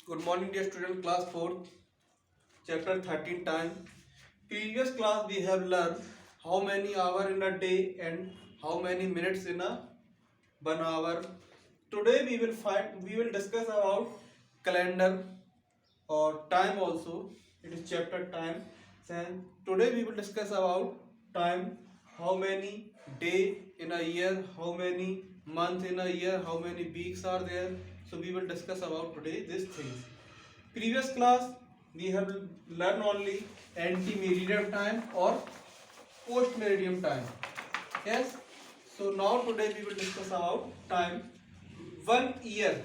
Good morning, dear student. Class 4, chapter 13 time. Previous class we have learned how many hours in a day and how many minutes in a 1 hour. Today we will discuss about calendar or time also. It is chapter time. And today we will discuss about time, how many day in a year, how many month in a year, how many weeks are there. So we will discuss about today these things. Previous class we have learned only ante-meridiem time or post-meridiem time. Yes. So now today we will discuss about time. 1 year.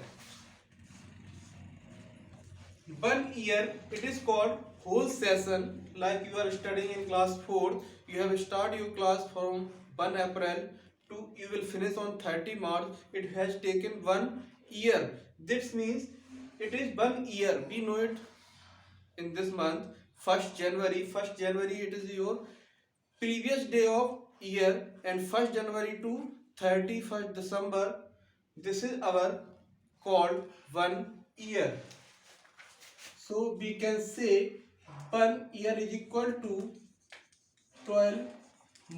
1 year it is called whole session. Like you are studying in class 4, you have started your class from 1 April to you will finish on 30 March. It has taken 1 year. This means it is 1 year. We know it in this month. 1st January it is your previous day of year, and 1st January to 31st December, this is our called 1 year. So we can say 1 year is equal to 12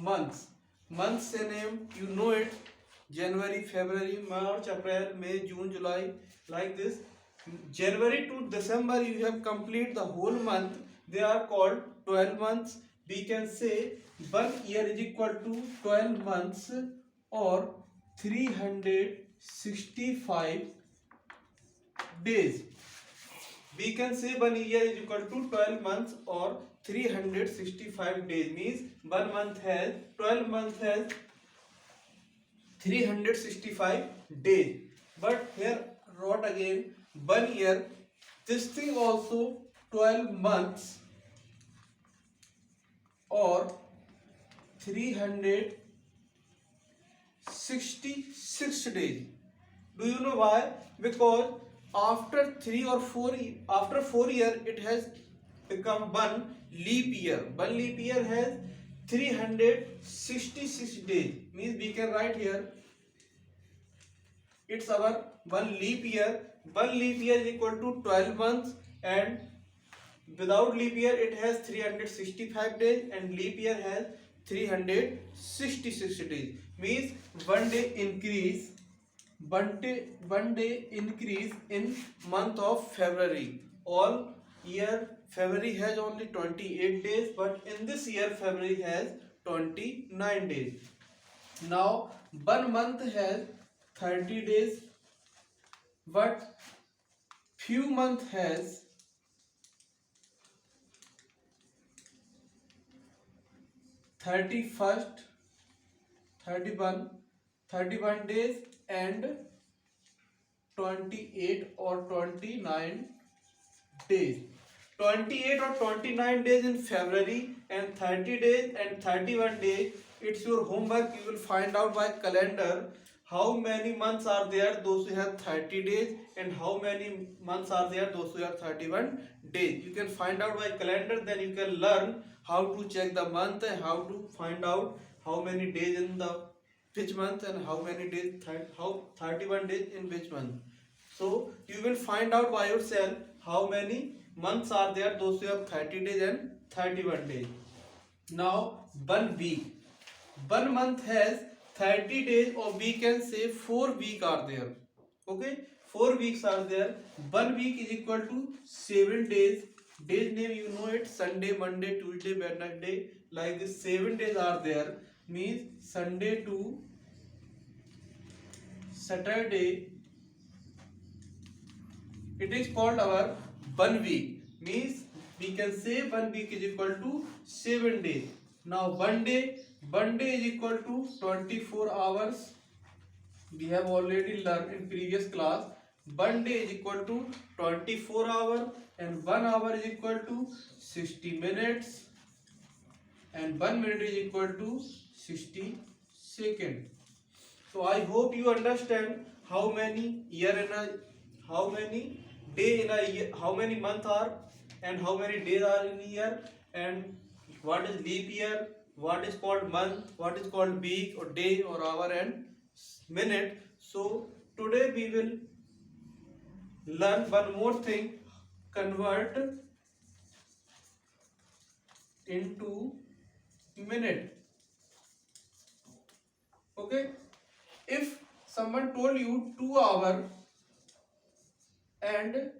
months. Months से name you know it, January, February, March, April, May, June, July, like this. January to December you have complete the whole month. They are called 12 months. We can say 1 year is equal to 12 months or 365 days. We can say 1 year is equal to 12 months or 365 days. Means 1 month has 12 months has 365 days. But here wrote again 1 year. This thing also 12 months or 366 days. Do you know why? Because after 4 years it has become one leap year. One leap year has 366 days. Means we can write here it's our one leap year. One leap year is equal to 12 months, and without leap year it has 365 days, and leap year has 366 days. Means one day increase in month of February. All year February has only 28 days, but in this year February has 29 days. Now 1 month has 30 days, but few month has 31st, 31, 31 days and 28 or 29 days. 28 or 29 days in February and 30 days and 31 days. It's your homework. You will find out by calendar how many months are there, those who have 30 days, and how many months are there, those who have 31 days. You can find out by calendar, then you can learn how to check the month and how to find out how many days in the which month and how many days, how 31 days in which month. So you will find out by yourself how many months are there, those who have 30 days and 31 days. Now 1 week. 1 month has 30 days, or we can say 4 weeks are there. Okay, 4 weeks are there. 1 week is equal to 7 days. Days name you know it, Sunday, Monday, Tuesday, Wednesday, like this 7 days are there. Means Sunday to Saturday, it is called our 1 week. Means we can say 1 week is equal to 7 days. Now one day is equal to 24 hours. We have already learned in previous class. 1 day is equal to 24 hours, and 1 hour is equal to 60 minutes, and 1 minute is equal to 60 seconds. So I hope you understand how many year in a, how many day in a year, how many months are, and how many days are in a year, and what is leap year, what is called month, what is called week or day or hour and minute. So today we will learn one more thing. Convert into minute. Okay. If someone told you 2 hour and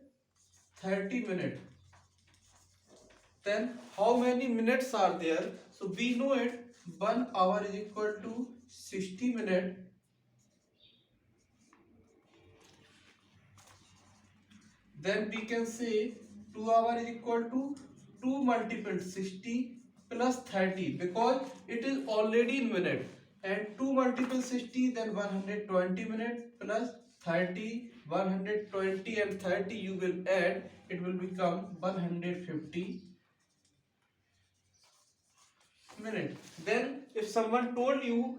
30 minutes, then how many minutes are there? So we know it. 1 hour is equal to 60 minutes. Then we can say 2 hour is equal to 2 multiple 60 plus 30, because it is already in minute, and 2 multiple 60, then 120 minutes plus 30, 120 and 30 you will add, it will become 150 minutes. Then if someone told you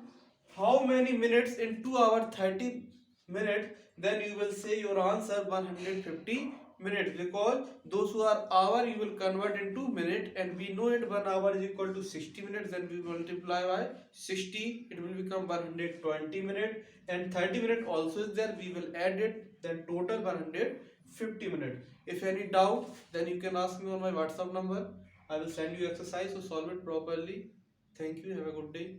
how many minutes in 2 hour 30 minutes, then you will say your answer 150 minutes, because those who are hour you will convert into minute, and we know it 1 hour is equal to 60 minutes, then we multiply by 60, it will become 120 minutes, and 30 minutes also is there, we will add it, then total 150 minutes. If any doubt, then you can ask me on my WhatsApp number. I will send you exercise, so solve it properly. Thank you. Have a good day.